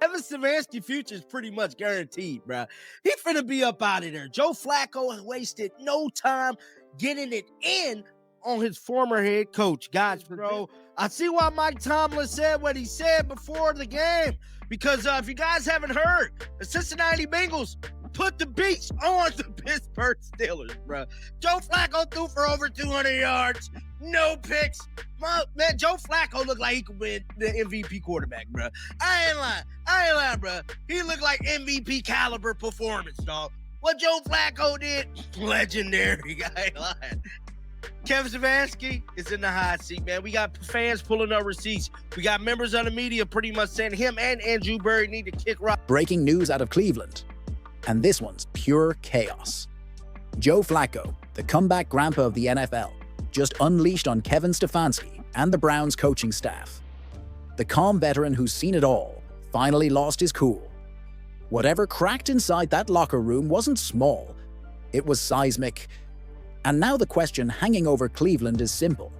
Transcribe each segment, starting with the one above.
Kevin Stefanski's future is pretty much guaranteed, bro. He finna be up out of there. Joe Flacco wasted no time getting it in on his former head coach. Guys, bro, I see why Mike Tomlin said what he said before the game. Because if you guys haven't heard, the Cincinnati Bengals put the beats on the Pittsburgh Steelers, bro. Joe Flacco threw for over 200 yards, no picks. Man, Joe Flacco looked like he could win the MVP quarterback, bro. I ain't lying, bro. He looked like MVP caliber performance, dog. What Joe Flacco did, legendary. I ain't lying. Kevin Stefanski is in the hot seat, man. We got fans pulling up receipts. We got members of the media pretty much saying him and Andrew Berry need to kick rock. Breaking news out of Cleveland. And this one's pure chaos. Joe Flacco, the comeback grandpa of the NFL, just unleashed on Kevin Stefanski and the Browns coaching staff. The calm veteran who's seen it all finally lost his cool. Whatever cracked inside that locker room wasn't small. It was seismic. And now the question hanging over Cleveland is simple.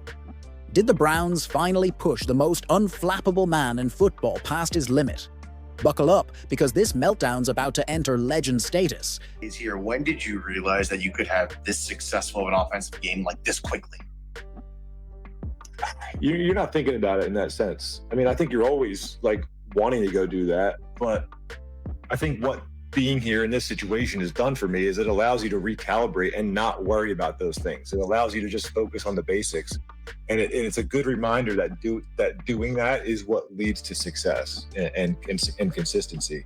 Did the Browns finally push the most unflappable man in football past his limit? Buckle up, because this meltdown's about to enter legend status. Is here. When did you realize that you could have this successful of an offensive game like this quickly? You're not thinking about it in that sense. I mean, I think you're always like wanting to go do that, but I think what being here in this situation has done for me is it allows you to recalibrate and not worry about those things. It allows you to just focus on the basics. And it's a good reminder that doing that is what leads to success and consistency.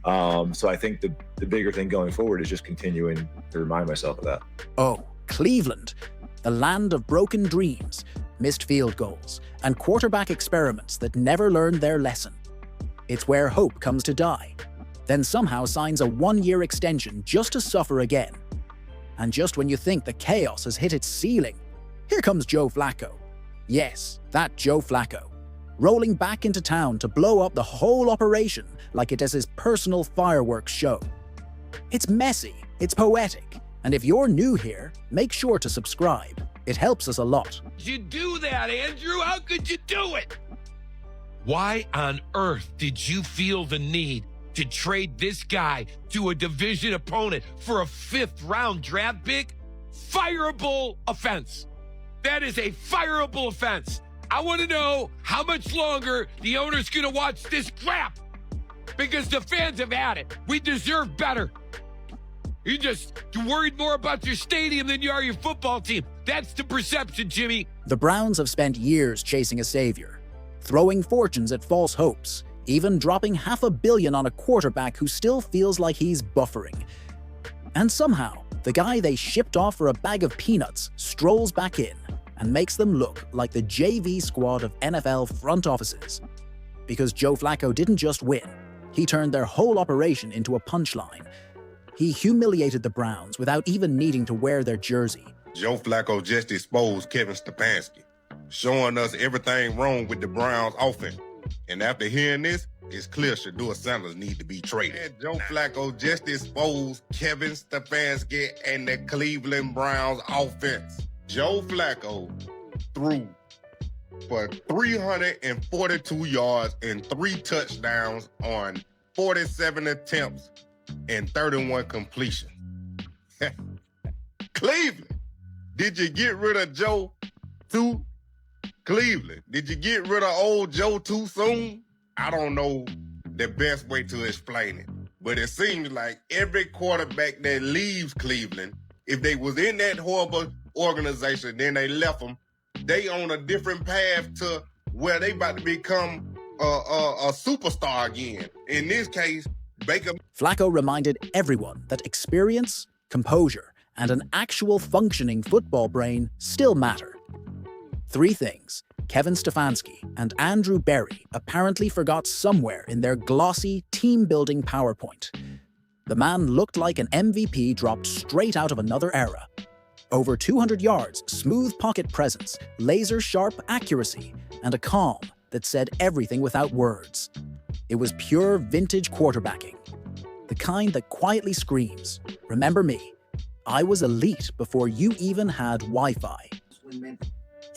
So I think the bigger thing going forward is just continuing to remind myself of that. Oh, Cleveland, the land of broken dreams, missed field goals, and quarterback experiments that never learned their lesson. It's where hope comes to die, then somehow signs a one-year extension just to suffer again. And just when you think the chaos has hit its ceiling, here comes Joe Flacco. Yes, that Joe Flacco, rolling back into town to blow up the whole operation like it is his personal fireworks show. It's messy, it's poetic, and if you're new here, make sure to subscribe. It helps us a lot. You do that, Andrew? How could you do it? Why on earth did you feel the need to trade this guy to a division opponent for a 5th-round draft pick? Fireable offense. That is a fireable offense. I want to know how much longer the owner's going to watch this crap, because the fans have had it. We deserve better. You're worried more about your stadium than you are your football team. That's the perception, Jimmy. The Browns have spent years chasing a savior, throwing fortunes at false hopes, even dropping $500 million on a quarterback who still feels like he's buffering. And somehow, the guy they shipped off for a bag of peanuts strolls back in and makes them look like the JV squad of NFL front offices. Because Joe Flacco didn't just win, he turned their whole operation into a punchline. He humiliated the Browns without even needing to wear their jersey. Joe Flacco just exposed Kevin Stefanski, showing us everything wrong with the Browns offense. And after hearing this, it's clear Shedeur Sanders need to be traded. Joe Flacco just exposed Kevin Stefanski and the Cleveland Browns offense. Joe Flacco threw for 342 yards and 3 touchdowns on 47 attempts and 31 completions. Cleveland, did you get rid of Joe too? Cleveland, did you get rid of old Joe too soon? I don't know the best way to explain it, but it seems like every quarterback that leaves Cleveland, if they was in that horrible organization, then they left them, they on a different path to where they about to become a superstar again. In this case, Baker. Flacco reminded everyone that experience, composure, and an actual functioning football brain still matter. 3 things Kevin Stefanski and Andrew Berry apparently forgot somewhere in their glossy, team-building PowerPoint. The man looked like an MVP dropped straight out of another era. Over 200 yards, smooth pocket presence, laser-sharp accuracy, and a calm that said everything without words. It was pure vintage quarterbacking. The kind that quietly screams, "Remember me, I was elite before you even had Wi-Fi."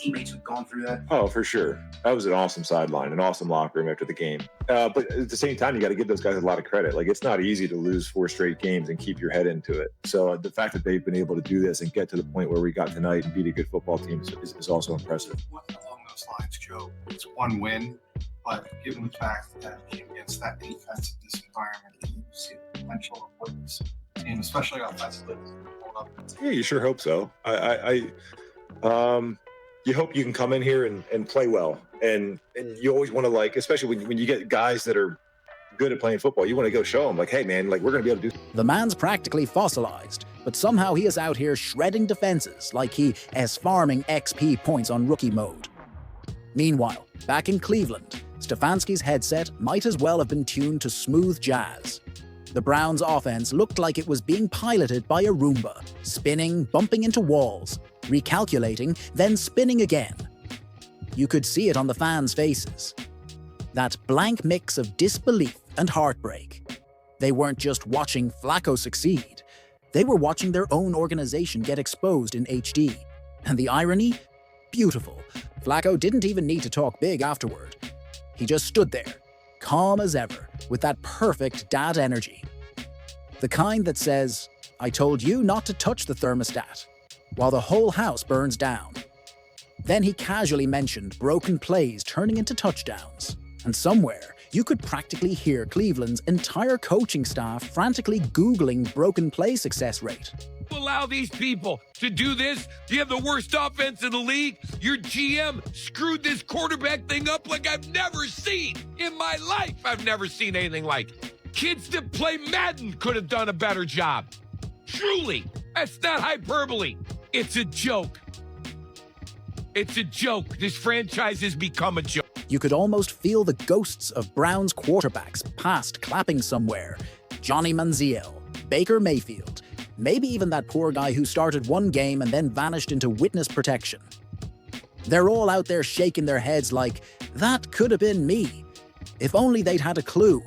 teammates who've gone through that? Oh, for sure. That was an awesome sideline, an awesome locker room after the game. But at the same time, you got to give those guys a lot of credit. Like, it's not easy to lose 4 straight games and keep your head into it. So the fact that they've been able to do this and get to the point where we got tonight and beat a good football team is also impressive. Along those lines, Joe, it's one win, but given the fact that against that defensive environment, you see the potential of what this team, especially offensively, hold up. Yeah, you sure hope so. You hope you can come in here and play well. And you always want to, like, especially when you get guys that are good at playing football, you want to go show them, like, hey, man, like, we're going to be able to do. The man's practically fossilized, but somehow he is out here shredding defenses like he is farming XP points on rookie mode. Meanwhile, back in Cleveland, Stefanski's headset might as well have been tuned to smooth jazz. The Browns' offense looked like it was being piloted by a Roomba, spinning, bumping into walls, recalculating, then spinning again. You could see it on the fans' faces. That blank mix of disbelief and heartbreak. They weren't just watching Flacco succeed. They were watching their own organization get exposed in HD. And the irony? Beautiful. Flacco didn't even need to talk big afterward. He just stood there, calm as ever, with that perfect dad energy. The kind that says, I told you not to touch the thermostat, while the whole house burns down. Then he casually mentioned broken plays turning into touchdowns. And somewhere, you could practically hear Cleveland's entire coaching staff frantically Googling broken play success rate. Allow these people to do this? You have the worst offense in the league? Your GM screwed this quarterback thing up like I've never seen in my life. I've never seen anything like it. Kids that play Madden could have done a better job. Truly, that's not hyperbole. It's a joke. It's a joke. This franchise has become a joke. You could almost feel the ghosts of Browns quarterbacks past clapping somewhere. Johnny Manziel, Baker Mayfield, maybe even that poor guy who started one game and then vanished into witness protection. They're all out there shaking their heads like, that could have been me. If only they'd had a clue.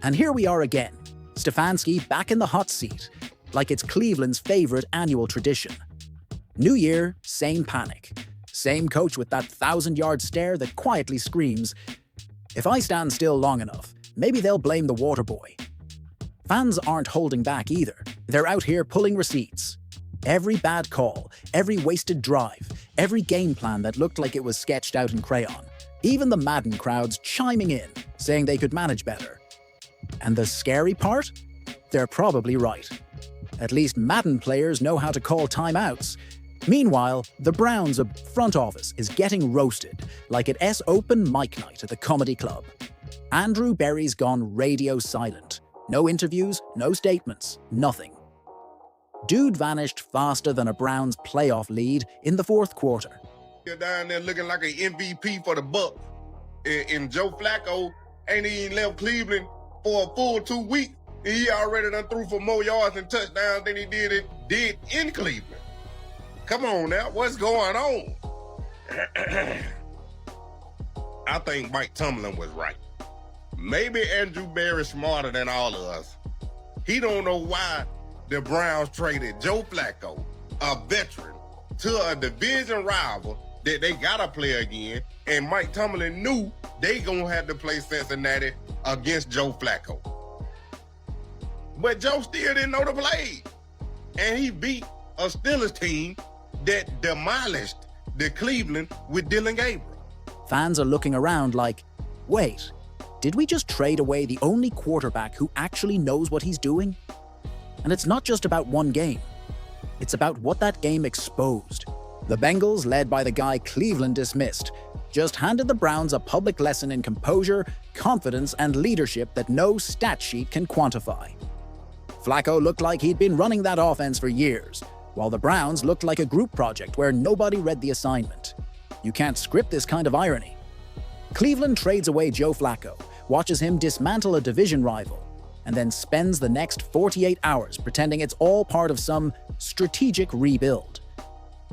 And here we are again, Stefanski back in the hot seat, like it's Cleveland's favorite annual tradition. New year, same panic. Same coach with that 1,000-yard stare that quietly screams, if I stand still long enough, maybe they'll blame the water boy. Fans aren't holding back either. They're out here pulling receipts. Every bad call, every wasted drive, every game plan that looked like it was sketched out in crayon. Even the Madden crowds chiming in, saying they could manage better. And the scary part? They're probably right. At least Madden players know how to call timeouts. Meanwhile, the Browns' front office is getting roasted like at open mic night at the comedy club. Andrew Berry's gone radio silent. No interviews, no statements, nothing. Dude vanished faster than a Browns playoff lead in the fourth quarter. You're down there looking like an MVP for the Bucs. And Joe Flacco ain't even left Cleveland for a full 2 weeks. And he already done threw for more yards and touchdowns than he did in Cleveland. Come on now, what's going on? I think Mike Tomlin was right. Maybe Andrew Berry's smarter than all of us. He don't know why the Browns traded Joe Flacco, a veteran, to a division rival that they gotta play again, and Mike Tomlin knew they gonna have to play Cincinnati against Joe Flacco. But Joe still didn't know the play. And he beat a Steelers team that demolished the Cleveland with Dillon Gabriel. Fans are looking around like, wait, did we just trade away the only quarterback who actually knows what he's doing? And it's not just about one game. It's about what that game exposed. The Bengals, led by the guy Cleveland dismissed, just handed the Browns a public lesson in composure, confidence, and leadership that no stat sheet can quantify. Flacco looked like he'd been running that offense for years, while the Browns looked like a group project where nobody read the assignment. You can't script this kind of irony. Cleveland trades away Joe Flacco, watches him dismantle a division rival, and then spends the next 48 hours pretending it's all part of some strategic rebuild.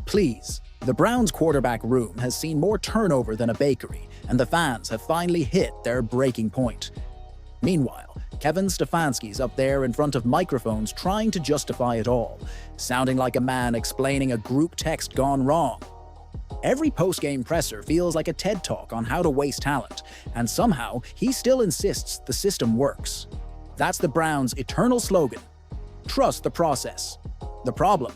Please, the Browns' quarterback room has seen more turnover than a bakery, and the fans have finally hit their breaking point. Meanwhile, Kevin Stefanski's up there in front of microphones trying to justify it all, sounding like a man explaining a group text gone wrong. Every post-game presser feels like a TED Talk on how to waste talent, and somehow he still insists the system works. That's the Browns' eternal slogan: trust the process. The problem?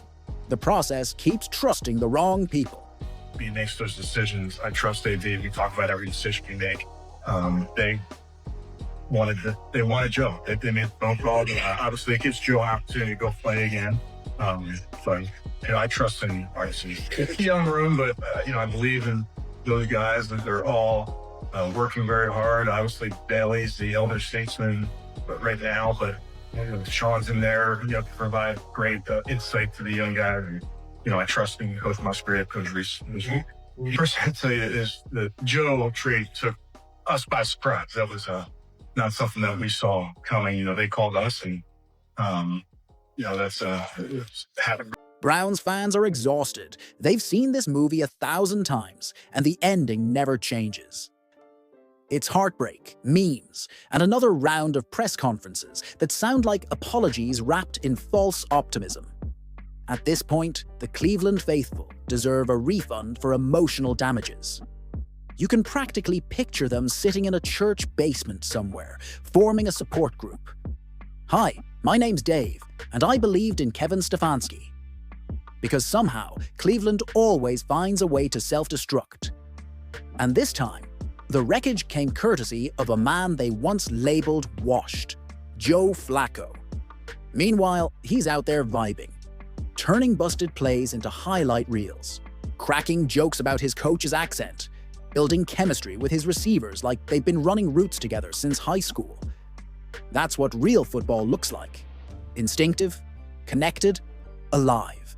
The process keeps trusting the wrong people. He makes those decisions. I trust they did. We talk about every decision we make. They wanted Joe. They made the phone call. Obviously, it gives Joe an opportunity to go play again. I trust in our decision. It's a young room, but I believe in those guys. That they're all working very hard. Obviously, Bailey's the elder statesman right now, but Sean's in there, to provide great insight to the young guys. And, I trust in Coach Musgrave, Coach Reese. First, I'd tell you is the Joe trade took us by surprise. That was not something that we saw coming. They called us, and that's it's happened. Browns fans are exhausted. They've seen this movie 1,000 times, and the ending never changes. It's heartbreak, memes, and another round of press conferences that sound like apologies wrapped in false optimism. At this point, the Cleveland faithful deserve a refund for emotional damages. You can practically picture them sitting in a church basement somewhere, forming a support group. Hi, my name's Dave, and I believed in Kevin Stefanski. Because somehow, Cleveland always finds a way to self-destruct. And this time, the wreckage came courtesy of a man they once labeled washed, Joe Flacco. Meanwhile, he's out there vibing, turning busted plays into highlight reels, cracking jokes about his coach's accent, building chemistry with his receivers like they've been running routes together since high school. That's what real football looks like: instinctive, connected, alive.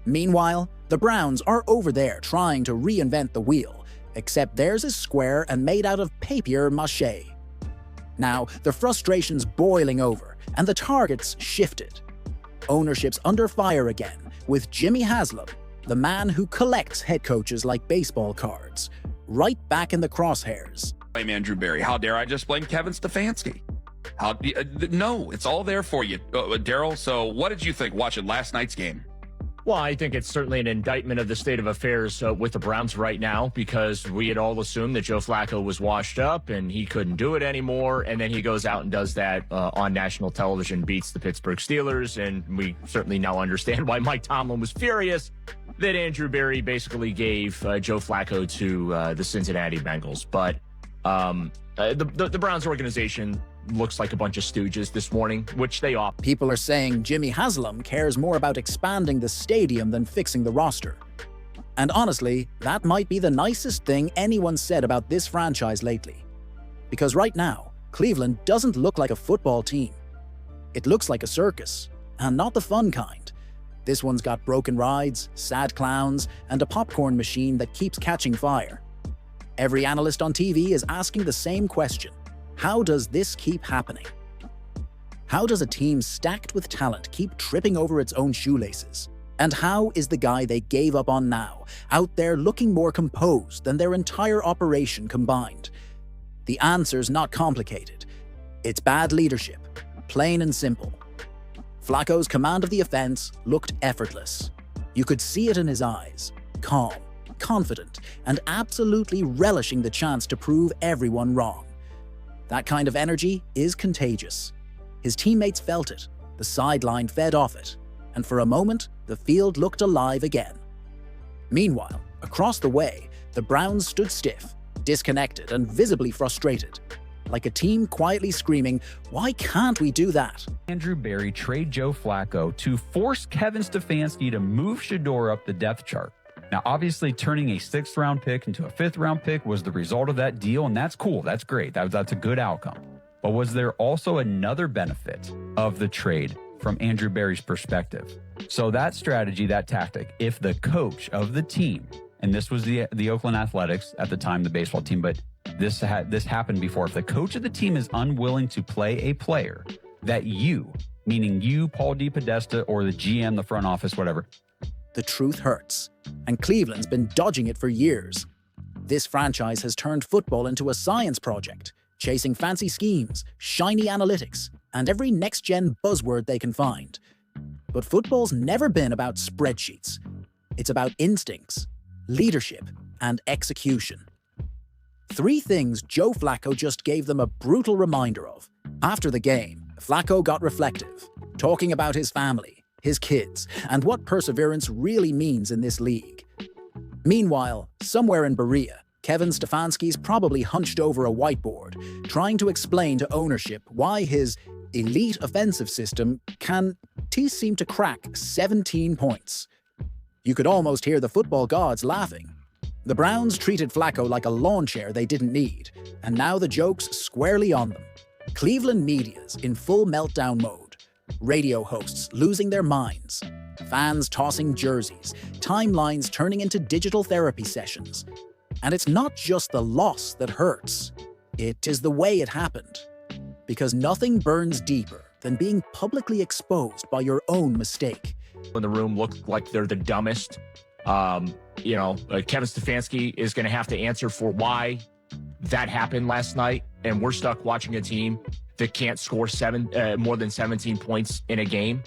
Meanwhile, the Browns are over there trying to reinvent the wheel, except theirs is square and made out of papier-mâché. Now, the frustration's boiling over, and the target's shifted. Ownership's under fire again, with Jimmy Haslam, the man who collects head coaches like baseball cards, right back in the crosshairs. Blame Andrew Berry. How dare I just blame Kevin Stefanski? No, it's all there for you. Daryl, so what did you think watching last night's game? Well, I think it's certainly an indictment of the state of affairs with the Browns right now, because we had all assumed that Joe Flacco was washed up and he couldn't do it anymore. And then he goes out and does that on national television, beats the Pittsburgh Steelers. And we certainly now understand why Mike Tomlin was furious that Andrew Berry basically gave Joe Flacco to the Cincinnati Bengals. But the Browns organization looks like a bunch of stooges this morning, which they are. People are saying Jimmy Haslam cares more about expanding the stadium than fixing the roster. And honestly, that might be the nicest thing anyone said about this franchise lately. Because right now, Cleveland doesn't look like a football team. It looks like a circus, and not the fun kind. This one's got broken rides, sad clowns, and a popcorn machine that keeps catching fire. Every analyst on TV is asking the same question: how does this keep happening? How does a team stacked with talent keep tripping over its own shoelaces? And how is the guy they gave up on now out there looking more composed than their entire operation combined? The answer's not complicated. It's bad leadership, plain and simple. Flacco's command of the offense looked effortless. You could see it in his eyes, calm, confident, and absolutely relishing the chance to prove everyone wrong. That kind of energy is contagious. His teammates felt it, the sideline fed off it, and for a moment, the field looked alive again. Meanwhile, across the way, the Browns stood stiff, disconnected, and visibly frustrated, like a team quietly screaming, "Why can't we do that?" Andrew Berry trade Joe Flacco to force Kevin Stefanski to move Shedeur up the depth chart. Now, obviously, turning a 6th-round pick into a 5th-round pick was the result of that deal, and that's cool. That's great. That's a good outcome. But was there also another benefit of the trade from Andrew Berry's perspective? So that strategy, that tactic, if the coach of the team, and this was the Oakland Athletics at the time, the baseball team, but this happened before. If the coach of the team is unwilling to play a player that you, meaning you, Paul DePodesta, or the GM, the front office, whatever, the truth hurts, and Cleveland's been dodging it for years. This franchise has turned football into a science project, chasing fancy schemes, shiny analytics, and every next-gen buzzword they can find. But football's never been about spreadsheets. It's about instincts, leadership, and execution. 3 things Joe Flacco just gave them a brutal reminder of. After the game, Flacco got reflective, talking about his family, his kids, and what perseverance really means in this league. Meanwhile, somewhere in Berea, Kevin Stefanski's probably hunched over a whiteboard, trying to explain to ownership why his elite offensive system can seem to crack 17 points. You could almost hear the football gods laughing. The Browns treated Flacco like a lawn chair they didn't need, and now the joke's squarely on them. Cleveland media's in full meltdown mode. Radio hosts losing their minds. Fans tossing jerseys. Timelines turning into digital therapy sessions. And it's not just the loss that hurts. It is the way it happened. Because nothing burns deeper than being publicly exposed by your own mistake. When the room looked like they're the dumbest, Kevin Stefanski is going to have to answer for why that happened last night, and we're stuck watching a team that can't score more than 17 points in a game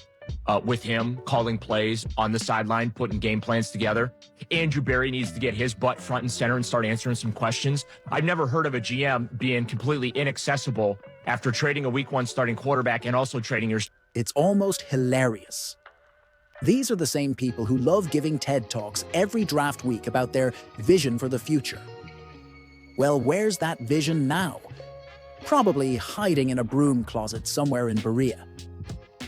with him calling plays on the sideline, putting game plans together. Andrew Berry needs to get his butt front and center and start answering some questions. I've never heard of a GM being completely inaccessible after trading a week 1 starting quarterback and also trading your... It's almost hilarious. These are the same people who love giving TED Talks every draft week about their vision for the future. Well, where's that vision now? Probably hiding in a broom closet somewhere in Berea.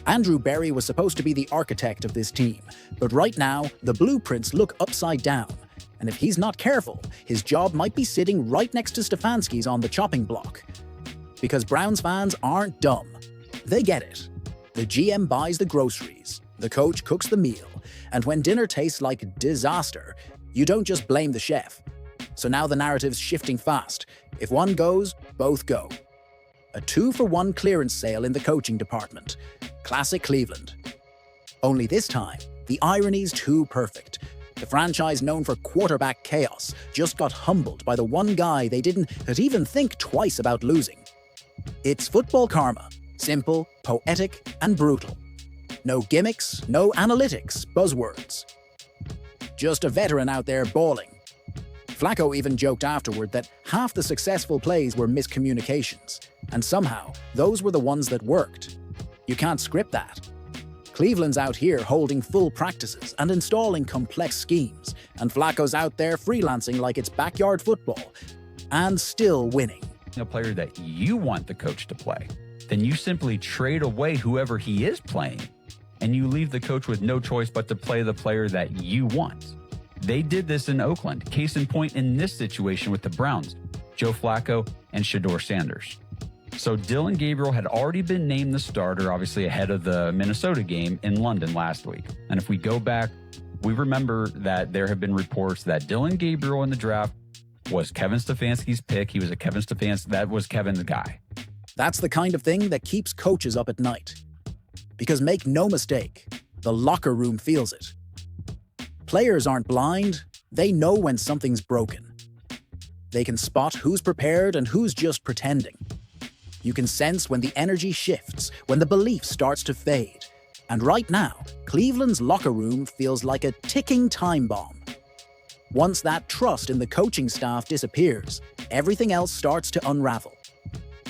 Andrew Berry was supposed to be the architect of this team, but right now, the blueprints look upside down. And if he's not careful, his job might be sitting right next to Stefanski's on the chopping block. Because Browns fans aren't dumb. They get it. The GM buys the groceries. The coach cooks the meal, and when dinner tastes like disaster, you don't just blame the chef. So now the narrative's shifting fast. If one goes, both go. A 2-for-1 clearance sale in the coaching department. Classic Cleveland. Only this time, the irony's too perfect. The franchise known for quarterback chaos just got humbled by the one guy they didn't even think twice about losing. It's football karma. Simple, poetic, and brutal. No gimmicks, no analytics, buzzwords. Just a veteran out there bawling. Flacco even joked afterward that half the successful plays were miscommunications, and somehow those were the ones that worked. You can't script that. Cleveland's out here holding full practices and installing complex schemes, and Flacco's out there freelancing like it's backyard football, and still winning. A player that you want the coach to play, then you simply trade away whoever he is playing, and you leave the coach with no choice but to play the player that you want. They did this in Oakland. Case in point in this situation with the Browns, Joe Flacco and Shedeur Sanders. So Dillon Gabriel had already been named the starter, obviously ahead of the Minnesota game in London last week. And if we go back, we remember that there have been reports that Dillon Gabriel in the draft was Kevin Stefanski's pick. He was a Kevin Stefanski. That was Kevin the guy. That's the kind of thing that keeps coaches up at night. Because make no mistake, the locker room feels it. Players aren't blind, they know when something's broken. They can spot who's prepared and who's just pretending. You can sense when the energy shifts, when the belief starts to fade. And right now, Cleveland's locker room feels like a ticking time bomb. Once that trust in the coaching staff disappears, everything else starts to unravel.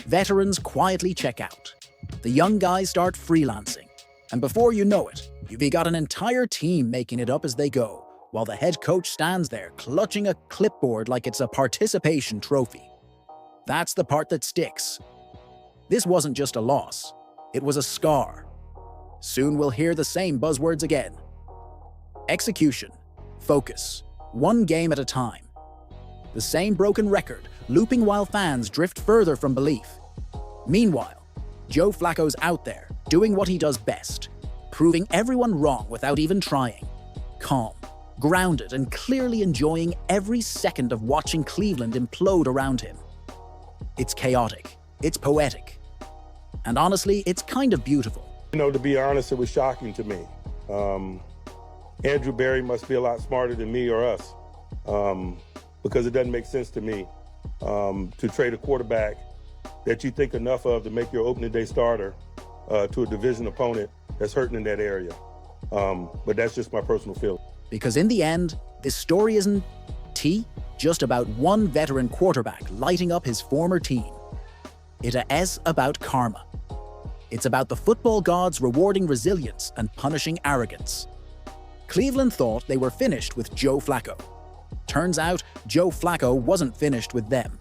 Veterans quietly check out. The young guys start freelancing. And before you know it, you've got an entire team making it up as they go, while the head coach stands there clutching a clipboard like it's a participation trophy. That's the part that sticks. This wasn't just a loss, it was a scar. Soon we'll hear the same buzzwords again. Execution, focus, one game at a time. The same broken record, looping while fans drift further from belief. Meanwhile, Joe Flacco's out there, doing what he does best, proving everyone wrong without even trying. Calm, grounded, and clearly enjoying every second of watching Cleveland implode around him. It's chaotic, it's poetic, and honestly, it's kind of beautiful. You know, to be honest, it was shocking to me. Andrew Berry must be a lot smarter than me or us, because it doesn't make sense to me to trade a quarterback that you think enough of to make your opening day starter to a division opponent that's hurting in that area. But that's just my personal feeling. Because in the end, This story isn't just about one veteran quarterback lighting up his former team. It is about karma. It's about the football gods rewarding resilience and punishing arrogance. Cleveland thought they were finished with Joe Flacco. Turns out, Joe Flacco wasn't finished with them.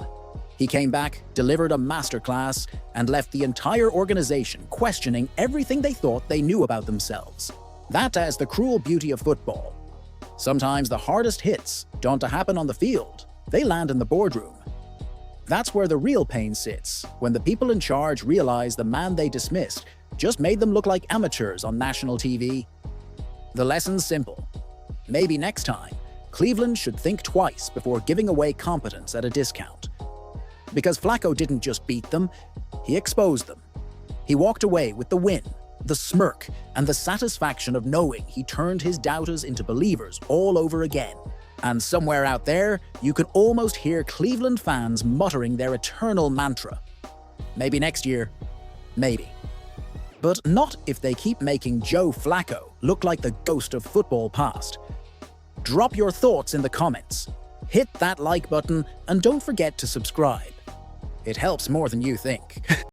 He came back, delivered a masterclass, and left the entire organization questioning everything they thought they knew about themselves. That is the cruel beauty of football. Sometimes the hardest hits don't happen on the field, they land in the boardroom. That's where the real pain sits, when the people in charge realize the man they dismissed just made them look like amateurs on national TV. The lesson's simple. Maybe next time, Cleveland should think twice before giving away competence at a discount. Because Flacco didn't just beat them, he exposed them. He walked away with the win, the smirk, and the satisfaction of knowing he turned his doubters into believers all over again. And somewhere out there, you can almost hear Cleveland fans muttering their eternal mantra. Maybe next year, maybe. But not if they keep making Joe Flacco look like the ghost of football past. Drop your thoughts in the comments. Hit that like button and don't forget to subscribe. It helps more than you think.